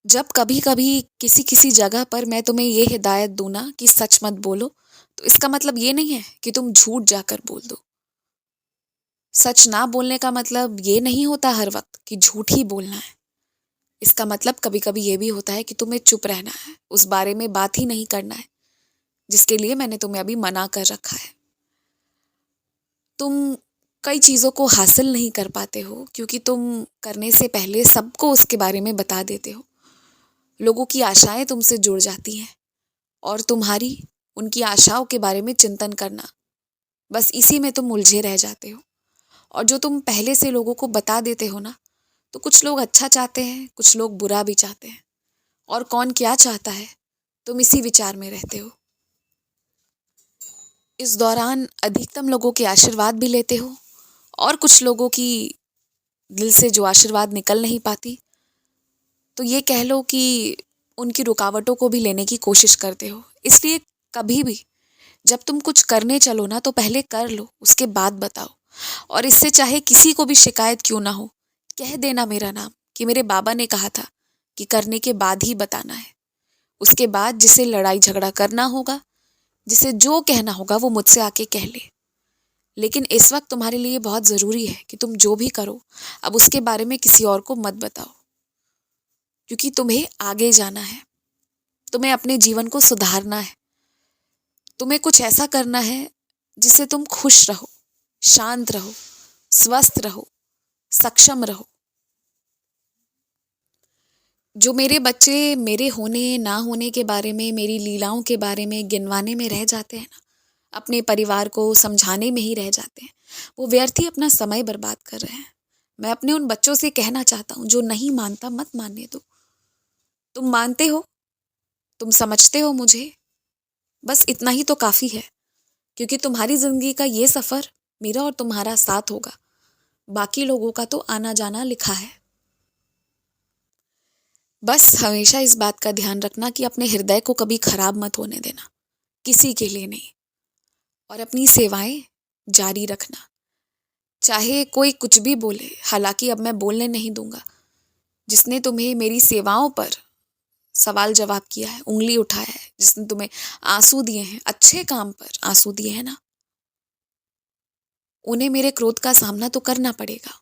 जब कभी कभी किसी किसी जगह पर मैं तुम्हें ये हिदायत दूं ना कि सच मत बोलो, तो इसका मतलब ये नहीं है कि तुम झूठ जाकर बोल दो। सच ना बोलने का मतलब ये नहीं होता हर वक्त कि झूठ ही बोलना है। इसका मतलब कभी कभी ये भी होता है कि तुम्हें चुप रहना है, उस बारे में बात ही नहीं करना है जिसके लिए मैंने तुम्हें अभी मना कर रखा है। तुम कई चीज़ों को हासिल नहीं कर पाते हो क्योंकि तुम करने से पहले सबको उसके बारे में बता देते हो। लोगों की आशाएं तुमसे जुड़ जाती हैं और तुम्हारी उनकी आशाओं के बारे में चिंतन करना, बस इसी में तुम उलझे रह जाते हो। और जो तुम पहले से लोगों को बता देते हो ना, तो कुछ लोग अच्छा चाहते हैं, कुछ लोग बुरा भी चाहते हैं। और कौन क्या चाहता है, तुम इसी विचार में रहते हो। इस दौरान अधिकतम लोगों के आशीर्वाद भी लेते हो और कुछ लोगों की दिल से जो आशीर्वाद निकल नहीं पाती, तो ये कह लो कि उनकी रुकावटों को भी लेने की कोशिश करते हो। इसलिए कभी भी जब तुम कुछ करने चलो ना, तो पहले कर लो, उसके बाद बताओ। और इससे चाहे किसी को भी शिकायत क्यों ना हो, कह देना मेरा नाम कि मेरे बाबा ने कहा था कि करने के बाद ही बताना है। उसके बाद जिसे लड़ाई झगड़ा करना होगा, जिसे जो कहना होगा, वो मुझसे आके कह ले। लेकिन इस वक्त तुम्हारे लिए बहुत ज़रूरी है कि तुम जो भी करो, अब उसके बारे में किसी और को मत बताओ, क्योंकि तुम्हें आगे जाना है। तुम्हें अपने जीवन को सुधारना है। तुम्हें कुछ ऐसा करना है जिससे तुम खुश रहो, शांत रहो, स्वस्थ रहो, सक्षम रहो। जो मेरे बच्चे मेरे होने ना होने के बारे में, मेरी लीलाओं के बारे में गिनवाने में रह जाते हैं ना, अपने परिवार को समझाने में ही रह जाते हैं, वो व्यर्थ ही अपना समय बर्बाद कर रहे हैं। मैं अपने उन बच्चों से कहना चाहता हूँ, जो नहीं मानता मत मानने दो। तुम मानते हो, तुम समझते हो मुझे, बस इतना ही तो काफ़ी है। क्योंकि तुम्हारी ज़िंदगी का ये सफ़र मेरा और तुम्हारा साथ होगा, बाकी लोगों का तो आना जाना लिखा है। बस हमेशा इस बात का ध्यान रखना कि अपने हृदय को कभी खराब मत होने देना, किसी के लिए नहीं। और अपनी सेवाएं जारी रखना, चाहे कोई कुछ भी बोले। हालांकि अब मैं बोलने नहीं दूंगा। जिसने तुम्हें मेरी सेवाओं पर सवाल जवाब किया है, उंगली उठाया है, जिसने तुम्हें आंसू दिए हैं, अच्छे काम पर आंसू दिए हैं ना, उन्हें मेरे क्रोध का सामना तो करना पड़ेगा।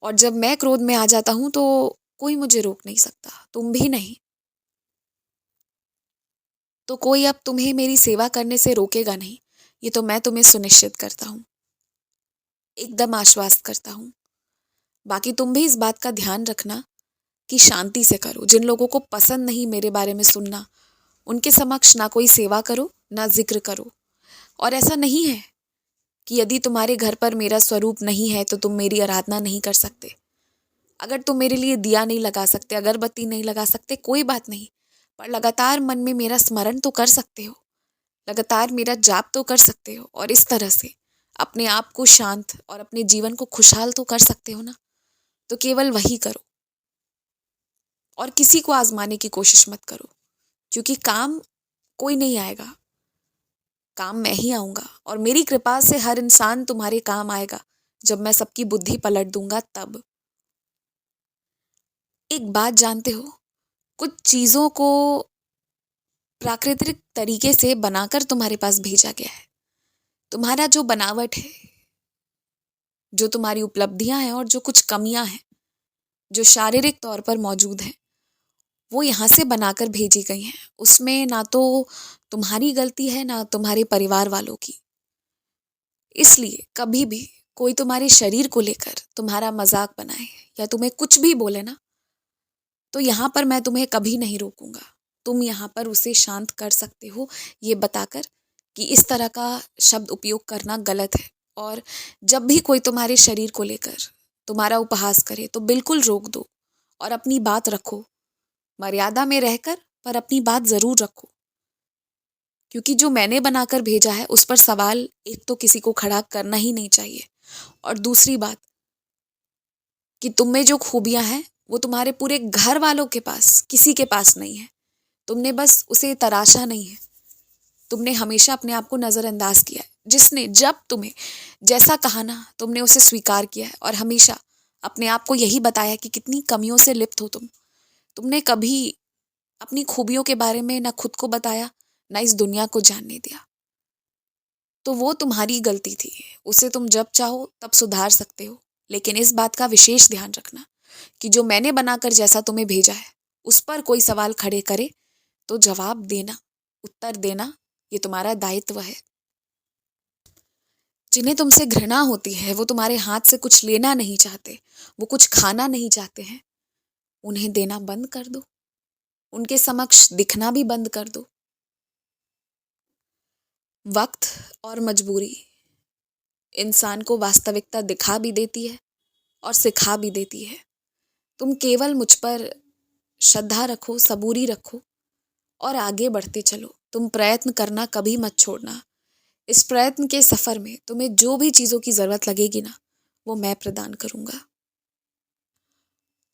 और जब मैं क्रोध में आ जाता हूं, तो कोई मुझे रोक नहीं सकता, तुम भी नहीं। तो कोई अब तुम्हें मेरी सेवा करने से रोकेगा नहीं, ये तो मैं तुम्हें सुनिश्चित करता हूँ, एकदम आश्वस्त करता हूँ। बाकी तुम भी इस बात का ध्यान रखना कि शांति से करो। जिन लोगों को पसंद नहीं मेरे बारे में सुनना, उनके समक्ष ना कोई सेवा करो, ना जिक्र करो। और ऐसा नहीं है कि यदि तुम्हारे घर पर मेरा स्वरूप नहीं है तो तुम मेरी आराधना नहीं कर सकते। अगर तुम मेरे लिए दिया नहीं लगा सकते, अगरबत्ती नहीं लगा सकते, कोई बात नहीं, पर लगातार मन में मेरा स्मरण तो कर सकते हो, लगातार मेरा जाप तो कर सकते हो। और इस तरह से अपने आप को शांत और अपने जीवन को खुशहाल तो कर सकते हो ना। तो केवल वही करो और किसी को आजमाने की कोशिश मत करो, क्योंकि काम कोई नहीं आएगा, काम मैं ही आऊंगा। और मेरी कृपा से हर इंसान तुम्हारे काम आएगा, जब मैं सबकी बुद्धि पलट दूंगा तब। एक बात जानते हो, कुछ चीजों को प्राकृतिक तरीके से बनाकर तुम्हारे पास भेजा गया है। तुम्हारा जो बनावट है, जो तुम्हारी उपलब्धियां हैं और जो कुछ कमियां हैं, जो शारीरिक तौर पर मौजूद हैं, वो यहाँ से बनाकर भेजी गई हैं। उसमें ना तो तुम्हारी गलती है, ना तुम्हारे परिवार वालों की। इसलिए कभी भी कोई तुम्हारे शरीर को लेकर तुम्हारा मजाक बनाए या तुम्हें कुछ भी बोले ना, तो यहाँ पर मैं तुम्हें कभी नहीं रोकूंगा। तुम यहाँ पर उसे शांत कर सकते हो, ये बताकर कि इस तरह का शब्द उपयोग करना गलत है। और जब भी कोई तुम्हारे शरीर को लेकर तुम्हारा उपहास करे, तो बिल्कुल रोक दो और अपनी बात रखो, मर्यादा में रहकर, पर अपनी बात जरूर रखो। क्योंकि जो मैंने बनाकर भेजा है, उस पर सवाल एक तो किसी को खड़ा करना ही नहीं चाहिए। और दूसरी बात कि तुम में जो खूबियां हैं, वो तुम्हारे पूरे घर वालों के पास किसी के पास नहीं है। तुमने बस उसे तराशा नहीं है, तुमने हमेशा अपने आप को नजरअंदाज किया है। जिसने जब तुम्हें जैसा कहा ना, तुमने उसे स्वीकार किया है और हमेशा अपने आप को यही बताया कि कितनी कमियों से लिप्त हो तुम। तुमने कभी अपनी खूबियों के बारे में ना खुद को बताया, ना इस दुनिया को जानने दिया। तो वो तुम्हारी गलती थी, उसे तुम जब चाहो तब सुधार सकते हो। लेकिन इस बात का विशेष ध्यान रखना कि जो मैंने बनाकर जैसा तुम्हें भेजा है, उस पर कोई सवाल खड़े करे तो जवाब देना, उत्तर देना, ये तुम्हारा दायित्व है। जिन्हें तुमसे घृणा होती है वो तुम्हारे हाथ से कुछ लेना नहीं चाहते, वो कुछ खाना नहीं चाहते हैं। उन्हें देना बंद कर दो, उनके समक्ष दिखना भी बंद कर दो। वक्त और मजबूरी इंसान को वास्तविकता दिखा भी देती है और सिखा भी देती है। तुम केवल मुझ पर श्रद्धा रखो, सबूरी रखो और आगे बढ़ते चलो। तुम प्रयत्न करना कभी मत छोड़ना। इस प्रयत्न के सफर में तुम्हें जो भी चीज़ों की ज़रूरत लगेगी ना, वो मैं प्रदान करूँगा।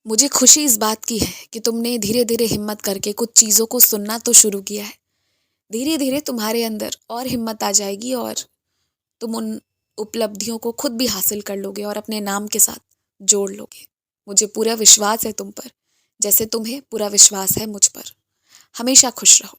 मुझे खुशी इस बात की है कि तुमने धीरे धीरे हिम्मत करके कुछ चीज़ों को सुनना तो शुरू किया है। धीरे धीरे तुम्हारे अंदर और हिम्मत आ जाएगी और तुम उन उपलब्धियों को खुद भी हासिल कर लोगे और अपने नाम के साथ जोड़ लोगे। मुझे पूरा विश्वास है तुम पर, जैसे तुम्हें पूरा विश्वास है मुझ पर। हमेशा खुश रहो।